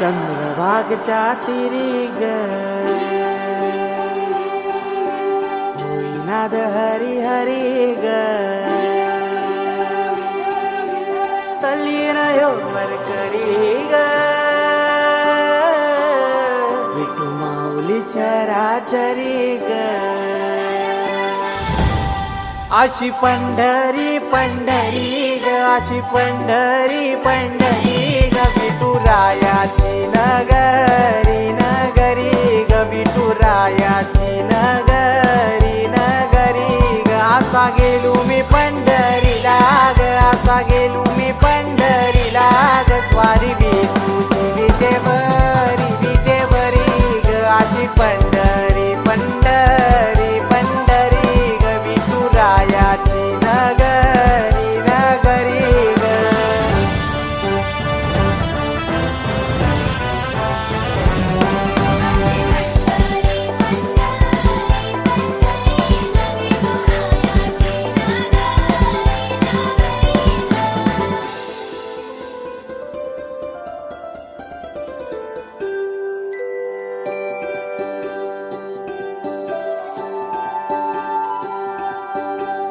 चंद्रभागच्या तिरी ग होईनाद हरी हरी ग तल्लीन योवर करी ग विठू माऊली चराचरी ग अशी पंढरी पंढरी ग अशी पंढरी पंढरी ग विठुरायाची नगरी नगरी ग विठुरायाची नगरी नगरी ग असा गेलो मी पंढरीला ग असा गेलो मी पंढरीला ग स्वारी विठूची विटेवरी ग अशी पंढरी पंढरी पंढरी ग विठुरायाची नगरी नगरी ग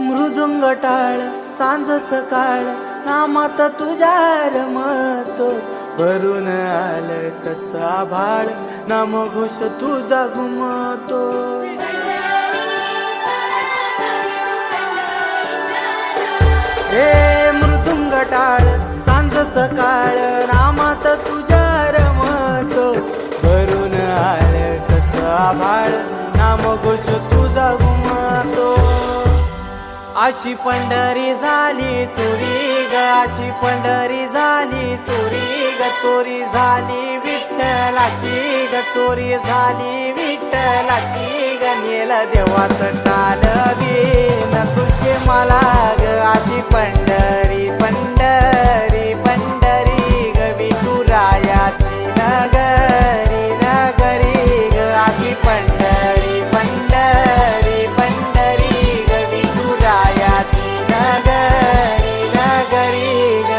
मृदुंग टाळ सांज सकाळ नामात तुझ्या रमतो भरून आलं कसं आभाळ नामघोष तुझा घुमतो हे मृदुंग टाळ सांज सकाळ नामात तुझ्या रमतो भरून आलं कसं आभाळ नामघोष तुझा घुमतो अशी पंढरी झाली चोरी ग अशी पंढरी झाली चोरी ग चोरी झाली विठ्ठलाची ग चोरी झाली विठ्ठलाची ग नेल देवाचं टाळ घेन तुझे मला ग अशी पंढरी पंढरी पंढरी ग विठुरायाची नगरी नगरी ग अशी पंढरी पंढरी पंढरी ग विठुरायाची नगरी नगरी ग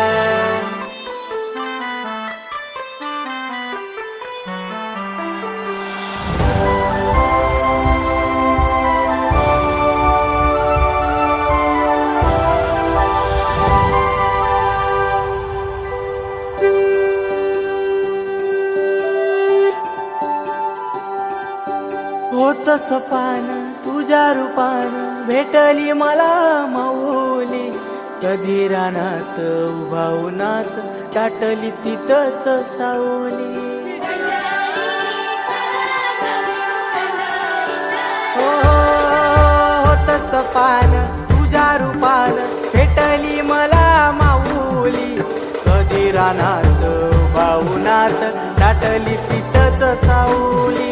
होत सपान तुझ्या रूपान भेटली मला माऊली कधी रानात उभा उन्हात दाटली तिथंच सावली होत सपान तुझ्या रूपान भेटली मला माऊली कधी रानात उभा उन्हात दाटली तिथंच सावली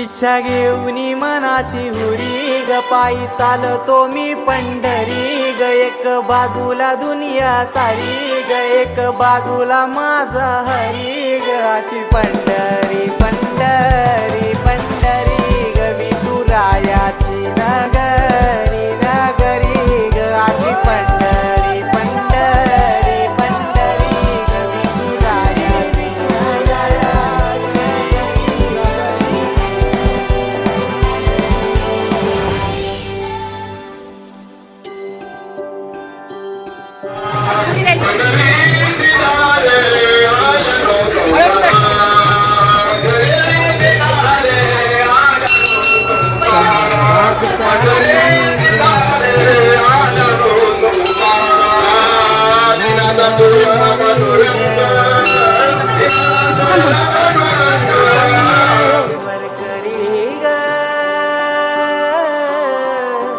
इच्छा घेऊनी मनाची हुरी ग पायी चालतो मी पंढरी ग एक बाजूला दुनिया सारी ग एक बाजूला माझा हरी ग अशी पंढरी पंढरी पंढरी ग विठुरायाची नगरी नगरी ग अशी पंढरी पंढरी पंढरी ग विठुरायाची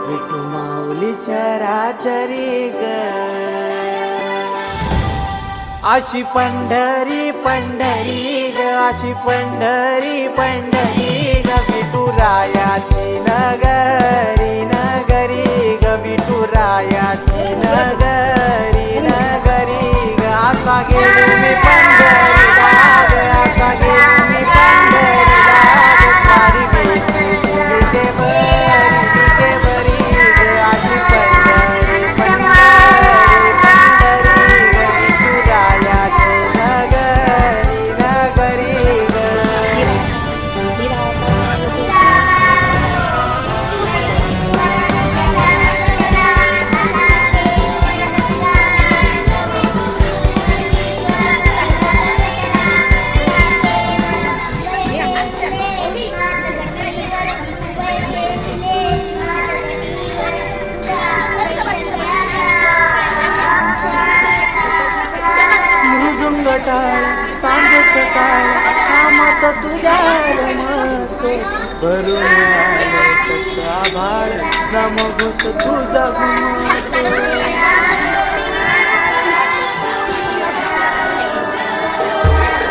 विठू माऊली चराचरी ग अशी पंढरी पंढरी ग अशी पंढरी पंढरी ग विठुरायाची नगरी नगरी ग विठुरायाची नगरी नगरी ग असा गेलो मी पंढरीला ग असा गेलो मी पंढरीला ग स्वारी विठूची विटेवरी ग अशी पंढरी पंढरी पंढरी ग विठुरायाची नगरी भरून आलं कसं आभाळ नामघोष तुझा घुमतो.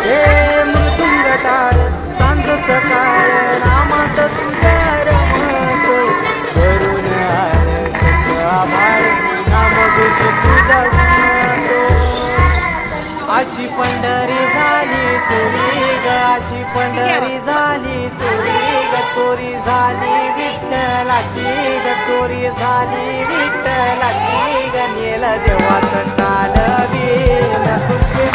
हे मृदुंग टाळ सांज सकाळ नामात तुझ्या रमतो. भरून आलं कसं आभाळ नामघोष तुझा घुमतो. अशी पंढरी झाली चोरी ग, अशी पंढरी झाली चोरी ग, चोरी झाली विठ्ठलाची ग, चोरी झाली विठ्ठलाची ग. नेल देवाचं टाळ बिन तुझे